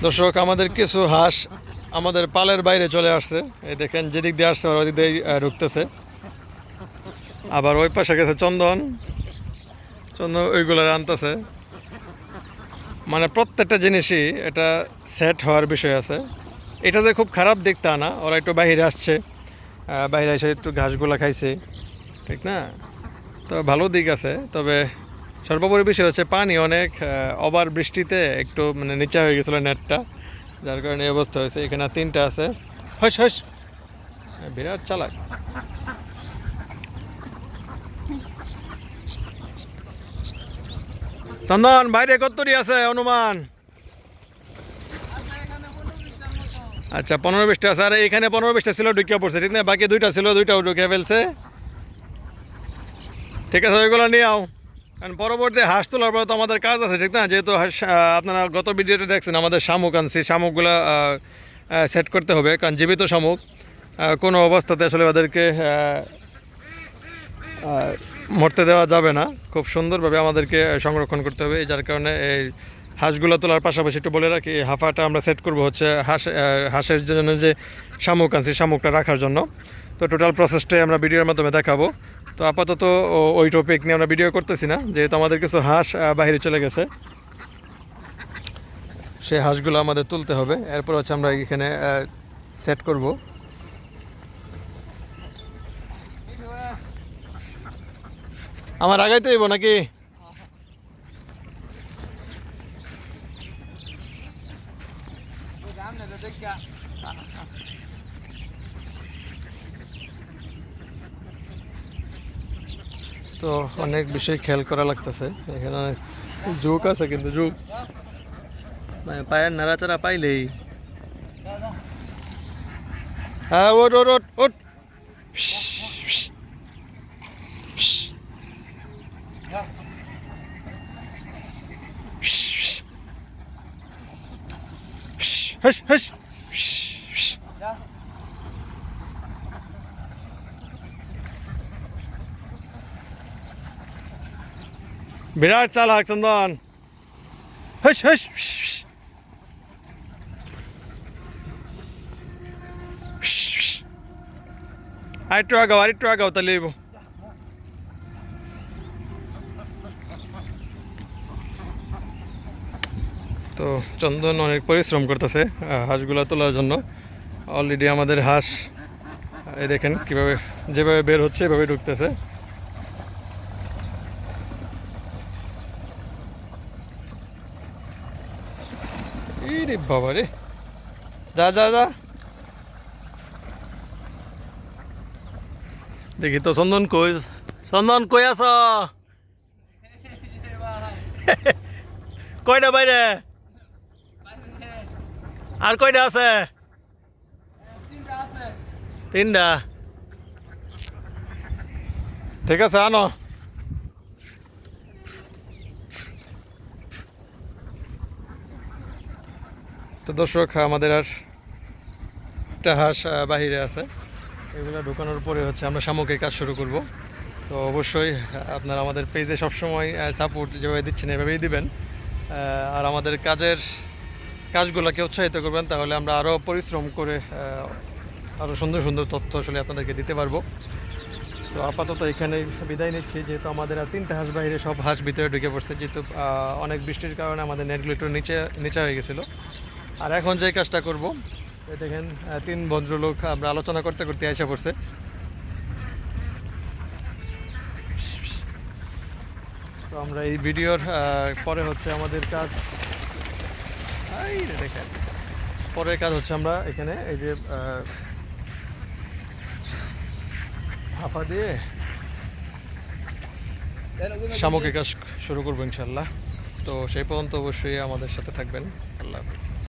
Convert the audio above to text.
দর্শক, আমাদের কিছু হাঁস আমাদের পালের বাইরে চলে আসছে। এই দেখেন, যেদিক দিয়ে আসছে ওই দিক দিয়ে ঢুকতেছে। আবার ওই পাশে গেছে চন্দন ওইগুলো আনতেছে। মানে প্রত্যেকটা জিনিসই এটা সেট হওয়ার বিষয় আছে। এটা যে খুব খারাপ দিক তা না, ওরা একটু বাইরে আসছে, বাইরে এসে একটু ঘাসগুলা খাইছে, ঠিক না? তো ভালো দিক আছে। তবে সর্বোপরি বিষয় হচ্ছে পানি অনেক ওভার বৃষ্টিতে একটু মানে নিচা হয়ে গেছিলো নেটটা, যার কারণে এই অবস্থা হয়েছে। এখানে 3টা আছে। হস হস, বিরাট চালাক। চন্দন, বাইরে কতটি আছে অনুমান? আচ্ছা, 15-20টা আছে। আর এখানে 15-20টা ছিল, ঢুকিয়ে পড়ছে, ঠিক না? বাকি 2টা ছিল, 2টাও ঢুকিয়ে ফেলছে। ঠিক আছে, ওইগুলো নিয়ে আও। কারণ পরবর্তী হাঁস তোলার পর তো আমাদের কাজ আছে, ঠিক না? যেহেতু হাঁস, আপনারা গত ভিডিওতে দেখছেন আমাদের শামুক আনছি, শামুকগুলো সেট করতে হবে। কারণ জীবিত শামুক কোনো অবস্থাতে আসলে ওদেরকে মরতে দেওয়া যাবে না। খুব সুন্দরভাবে আমাদেরকে সংরক্ষণ করতে হবে। যার কারণে এই হাঁসগুলো তোলার পাশাপাশি একটু বলে রাখি, হাফাটা আমরা সেট করব হচ্ছে হাঁসের জন্য যে শামুক আনছি, শামুকটা রাখার জন্য। তো টোটাল প্রসেসটাই আমরা ভিডিওর মাধ্যমে দেখাবো। তো আপাতত ওই টপিক নিয়ে আমরা ভিডিও করতেছি না, যেহেতু আমাদের কিছু হাঁস বাইরে চলে গেছে। সেই হাঁসগুলো আমাদের তুলতে হবে, এরপর হচ্ছে আমরা এখানে সেট করব। আমার আগাইতে হইব নাকি? তো অনেক বিষয় খেয়াল করা লাগতেছে। এখানে অনেক ঝুঁক আছে, কিন্তু ঝুঁক মানে পায়ের নাড়াচাড়া পাইলেই। হ্যাঁ, ওট ওট ওট ওট। হস হস। বিরাট চালাক চন্দন। হস হস। আরেকটু আগাও তাহলে। তো চন্দন অনেক পরিশ্রম করতেছে হাঁসগুলো তোলার জন্য। অলরেডি আমাদের হাঁস এই দেখেন কীভাবে, যেভাবে বের হচ্ছে এভাবে ঢুকতেছে। রে বাবা রে, যা যা যা। দেখি তো চন্দন কই, চন্দন কই আছ? কয়টা বাইরে? আর কয়টা আছে? 3টা। ঠিক আছে, আনো। তো দর্শক, আমাদের আর একটা হাঁস বাহিরে আছে। এগুলো ঢোকানোর পরে হচ্ছে আমরা শামুকের কাজ শুরু করব। তো অবশ্যই আপনারা আমাদের পেজে সবসময় সাপোর্ট যেভাবে দিচ্ছেন এভাবেই দিবেন। আর আমাদের কাজগুলোকে উৎসাহিত করবেন, তাহলে আমরা আরও পরিশ্রম করে আরও সুন্দর সুন্দর তথ্য আসলে আপনাদেরকে দিতে পারবো। তো আপাতত এখানে বিদায় নিচ্ছি, যেহেতু আমাদের আর 3টা হাঁস বাইরে, সব হাঁস ভিতরে ঢুকে পড়ছে। যেহেতু অনেক বৃষ্টির কারণে আমাদের নেটগুলো একটু নিচে হয়ে গেছিলো। আর এখন যে কাজটা করব, দেখেন 3 ভদ্রলোক আমরা আলোচনা করতে করতে এসে পড়ছে। তো আমরা এই ভিডিওর পরে হচ্ছে আমাদের কাজ, দেখেন পরের কাজ হচ্ছে আমরা এখানে এই যে হাফা দিয়ে শামুকের কাজ শুরু করবো ইনশাল্লাহ। তো সেই পর্যন্ত অবশ্যই আমাদের সাথে থাকবেন। আল্লাহ হাফিজ।